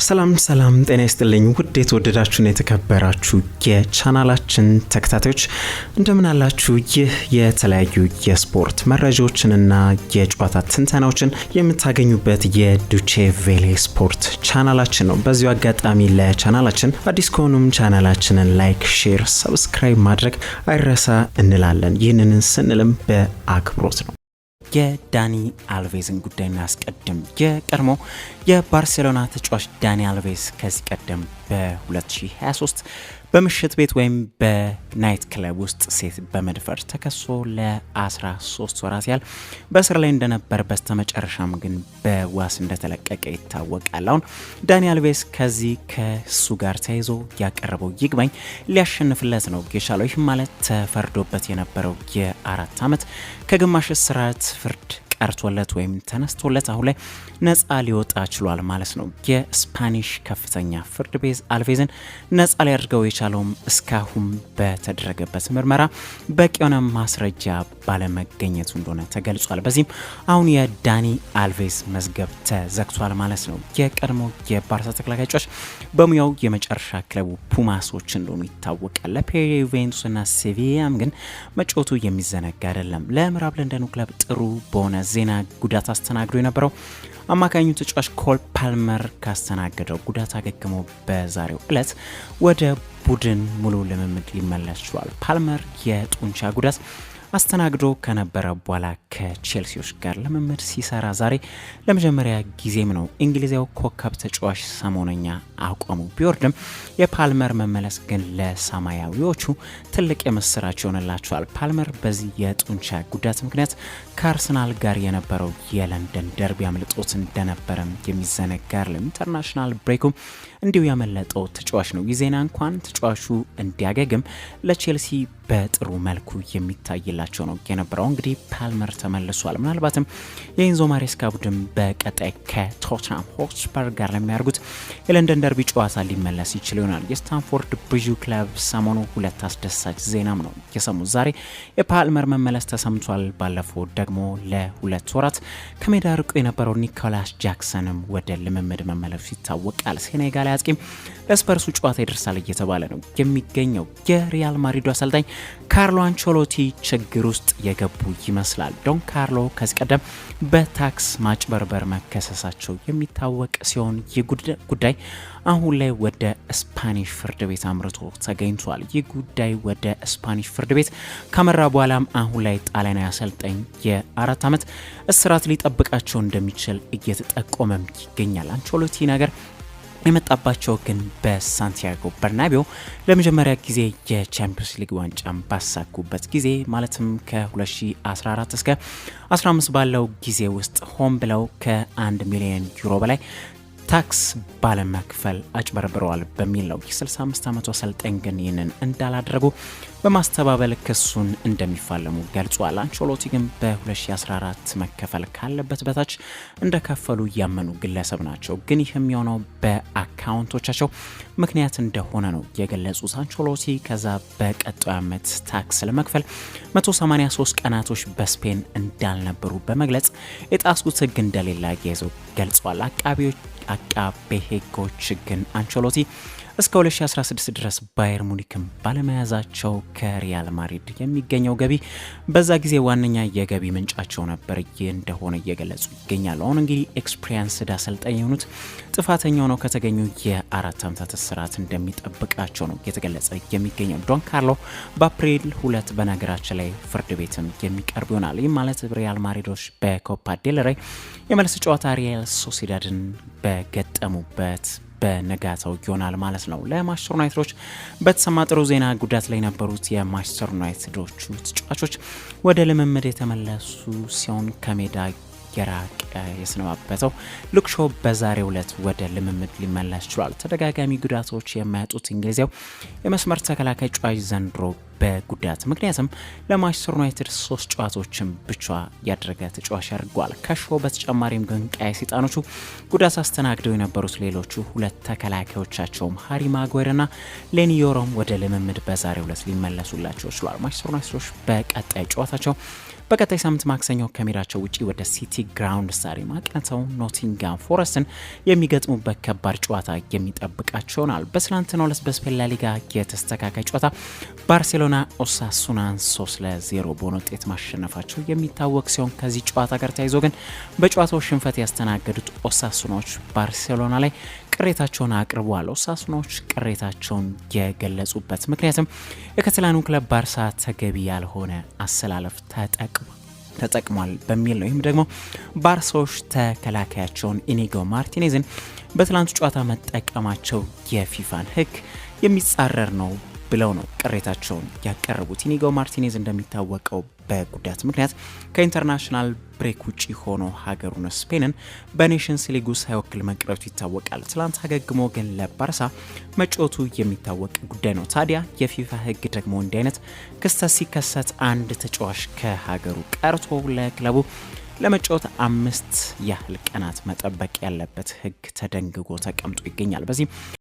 ሰላም ጤና ይስጥልኝ ውድ የተወደዳችሁና የተከበራችሁ የቻናላችን ተከታታዮች እንደምን አላችሁ? ይህ የተለያዩ የስፖርት መረጃዎችንና የጨዋታ ትንተናዎችን የምታገኙበት የዱቼ ቬሌ ስፖርት ቻናላችን ነው። በዚሁ አጋጣሚ ለቻናላችን አዲስ ከሆኑም ቻናላችንን ላይክ፣ ሼር፣ ሰብስክራይብ ማድረግ አይረሳ እንላለን። ይህንን ስንልም በአክብሮት ነው። የዳኒ አልቬዝን ጉዳይ እናስቀድም። የቀድሞ የባርሴሎና ተጫዋች ዳኒ አልቬዝ ከዚህ ቀደም በ2023 በምሽት ቤት ወይም በናይት ክለብ ውስጥ ሴት በመድፈር ተከሶ ለ13 ወራት ያህል በእስር ላይ እንደነበር በስተመጨረሻም ግን በዋስ እንደተለቀቀ ይታወቃል። አሁን ዳኒ አልቬዝ ከሱ ጋር ተያይዞ ያቀረበው ይግባኝ ሊያሸንፍለት ነው የቻለው። ይህም ማለት ተፈርዶበት የነበረው የ4 ዓመት ከግማሽ እስራት ፍርድ ቀርቶለት ወይም ተነስቶለት አሁን ላይ ነፃ ሊወጣ ችሏል ማለት ነው። የስፓኒሽ ከፍተኛ ፍርድ ቤት አልቬዝን ነፃ ሊያደርገው የቻለውም እስካሁን በተደረገበት ምርመራ በቂ የሆነ ማስረጃ ባለመገኘቱ እንደሆነ ተገልጿል። በዚህም አሁን የዳኒ አልቬዝ መዝገብ ተዘግቷል ማለት ነው። የቀድሞ የባርሳ ተከላካይ ተጫዋች በሙያው የመጨረሻ ክለቡ ፑማሶች እንደሆኑ ይታወቃል። ለዩቬንቱስና ሴቪያም ግን መጫወቱ የሚዘነጋ አይደለም። ለምዕራብ ለንደኑ ክለብ ጥሩ በሆነ ዜና ጉዳት አስተናግዶ የነበረው አማካኙ ተጫዋች ኮል ፓልመር ካስተናገደው ጉዳት አገግሞ በዛሬው ዕለት ወደ ቡድን ሙሉ ልምምድ ሊመለስ ችሏል። ፓልመር የጡንቻ ጉዳት አስተናግዶ ከነበረ በኋላ ከቼልሲዎች ጋር ልምምድ ሲሰራ ዛሬ ለመጀመሪያ ጊዜም ነው። እንግሊዛዊው ኮከብ ተጫዋች ሰሞነኛ አቋሙ ቢወርድም የፓልመር መመለስ ግን ለሰማያዊዎቹ ትልቅ የምስራች ይሆንላቸዋል። ፓልመር በዚህ የጡንቻ ጉዳት ምክንያት ከአርሰናል ጋር የነበረው የለንደን ደርቢ አምልጦት እንደነበረም የሚዘነጋ አይደለም። ኢንተርናሽናል ብሬኩ እንዲሁ ያመለጠው ተጫዋች ነው። ይህ ዜና እንኳን ተጫዋቹ እንዲያገግም ለቼልሲ በጥሩ መልኩ የሚታይላቸው ነው የነበረው። እንግዲህ ፓልመር ተመልሷል። ምናልባትም የኢንዞ ማሬስካ ቡድን በቀጣይ ከቶተንሃም ሆትስፐር ጋር ለሚያደርጉት የለንደን ደርቢ ጨዋታ ሊመለስ ይችል ይሆናል። የስታንፎርድ ብሪጁ ክለብ ሰሞኑ ሁለት አስደሳች ዜናም ነው የሰሙት። ዛሬ የፓልመር መመለስ ተሰምቷል። ባለፈው ደግሞ ለ2 ወራት ከሜዳ ርቆ የነበረው ኒኮላስ ጃክሰንም ወደ ልምምድ መመለሱ ይታወቃል። ሴኔጋል አጥቂም ለስፐርሱ ጨዋታ ይደርሳል እየተባለ ነው የሚገኘው። የሪያል ማድሪዱ አሰልጣኝ ካርሎ አንቸሎቲ ችግር ውስጥ የገቡ ይመስላል። ዶን ካርሎ ከዚህ ቀደም በታክስ ማጭበርበር መከሰሳቸው የሚታወቅ ሲሆን ይህ ጉዳይ አሁን ላይ ወደ ስፓኒሽ ፍርድ ቤት አምርቶ ተገኝቷል። ይህ ጉዳይ ወደ ስፓኒሽ ፍርድ ቤት ካመራ በኋላም አሁን ላይ ጣሊያናዊ አሰልጣኝ የ4 ዓመት እስራት ሊጠብቃቸው እንደሚችል እየተጠቆመም ይገኛል። አንቸሎቲ ነገር የመጣባቸው ግን በሳንቲያጎ በርናቢዮ ለመጀመሪያ ጊዜ የቻምፒየንስ ሊግ ዋንጫን ባሳኩበት ጊዜ ማለትም ከ2014 እስከ 15 ባለው ጊዜ ውስጥ ሆን ብለው ከ1 ሚሊዮን ዩሮ በላይ ታክስ ባለመክፈል አጭበርብረዋል በሚል ነው። የ65 ዓመቱ አሰልጣኝ ግን ይህንን እንዳላደረጉ በማስተባበል ክሱን እንደሚፋለሙ ገልጿል። አንቸሎቲ ግን በ2014 መከፈል ካለበት በታች እንደከፈሉ ያመኑ ግለሰብ ናቸው። ግን ይህም የሆነው በአካውንቶቻቸው ምክንያት እንደሆነ ነው የገለጹት። አንቸሎቲ ከዛ በቀጣዩ ዓመት ታክስ ለመክፈል 183 ቀናቶች በስፔን እንዳልነበሩ በመግለጽ የጣሱት ሕግ እንደሌላ ያይዘው ገልጿል። አቃቤ ሕጎች ግን አንቸሎቲ እስከ 2016 ድረስ ባየር ሙኒክም ባለመያዛቸው ከሪያል ማድሪድ የሚገኘው ገቢ በዛ ጊዜ ዋነኛ የገቢ ምንጫቸው ነበር እንደሆነ እየገለጹ ይገኛሉ። አሁን እንግዲህ ኤክስፒሪየንስድ አሰልጣኝ የሆኑት ጥፋተኛው ነው ከተገኙ የ4 ዓመታት እስራት እንደሚጠብቃቸው ነው የተገለጸ የሚገኘው። ዶን ካርሎ በአፕሪል 2 በነገራችን ላይ ፍርድ ቤትም የሚቀርብ ይሆናል። ይህ ማለት ሪያል ማድሪዶች በኮፓ ዴል ሬይ የመልስ ጨዋታ ሪያል ሶሲዳድን በገጠሙበት በነጋታው ይሆናል ማለት ነው። ለማንቸስተር ዩናይትዶች በተሰማ ጥሩ ዜና ጉዳት ላይ የነበሩት የማንቸስተር ዩናይትዶቹ ተጫዋቾች ወደ ልምምድ የተመለሱ ሲሆን ከሜዳ የራቀ የሰነባበተው ሉክ ሾው በዛሬው ዕለት ወደ ልምምድ ሊመለስ ችሏል። ተደጋጋሚ ጉዳቶች የማያጡት እንግሊዛዊው የመስመር ተከላካይ ተጫዋች ዘንድሮ በጉዳት ምክንያትም ለማንቸስተር ዩናይትድ 3 ጨዋታዎችን ብቻ ያደረገ ተጫዋች አድርጓል። ከሾው በተጨማሪም ግን ቀይ ሰይጣኖቹ ጉዳት አስተናግደው የነበሩት ሌሎቹ 2 ተከላካዮቻቸውም ሃሪ ማጓየርና ሌኒ ዮሮም ወደ ልምምድ በዛሬው ዕለት ሊመለሱላቸው ችሏል። ማንቸስተር ዩናይትዶች በቀጣይ ጨዋታቸው በቀጣይ ሳምንት ማክሰኞ ከሜዳቸው ውጪ ወደ ሲቲ ግራውንድ ስታዲየም አቅንተው ኖቲንጋም ፎረስትን የሚገጥሙበት ከባድ ጨዋታ የሚጠብቃቸው ይሆናል። በትናንትናው ዕለት በስፔን ላ ሊጋ የተስተካካይ ጨዋታ ባርሴሎና ኦሳሱናን 3-0 በሆነ ውጤት ማሸነፋቸው የሚታወቅ ሲሆን ከዚህ ጨዋታ ጋር ተያይዞ ግን በጨዋታው ሽንፈት ያስተናገዱት ኦሳሱናዎች ባርሴሎና ላይ ቅሬታቸውን አቅርበዋል። ኦሳሱናዎች ቅሬታቸውን የገለጹበት ምክንያትም የካታላኑ ክለብ ባርሳ ተገቢ ያልሆነ አሰላለፍ ተጠቅሟል በሚል ነው። ይህም ደግሞ ባርሳዎች ተከላካያቸውን ኢኒጎ ማርቲኔዝን በትላንቱ ጨዋታ መጠቀማቸው የፊፋን ሕግ የሚጻረር ነው ብለው ነው ቅሬታቸውን ያቀረቡት። ኢኒጎ ማርቲኔዝ እንደሚታወቀው በጉዳት ምክንያት ከኢንተርናሽናል ብሬክ ውጪ ሆኖ ሀገሩን ስፔንን በኔሽንስ ሊግ ሳይወክል መቅረቱ ይታወቃል። ትላንት አገግሞ ግን ለባርሳ መጫወቱ የሚታወቅ ጉዳይ ነው። ታዲያ የፊፋ ሕግ ደግሞ እንዲህ አይነት ክስተት ሲከሰት አንድ ተጫዋች ከሀገሩ ቀርቶ ለክለቡ ለመጫወት 5 ያህል ቀናት መጠበቅ ያለበት ሕግ ተደንግጎ ተቀምጦ ይገኛል። በዚህ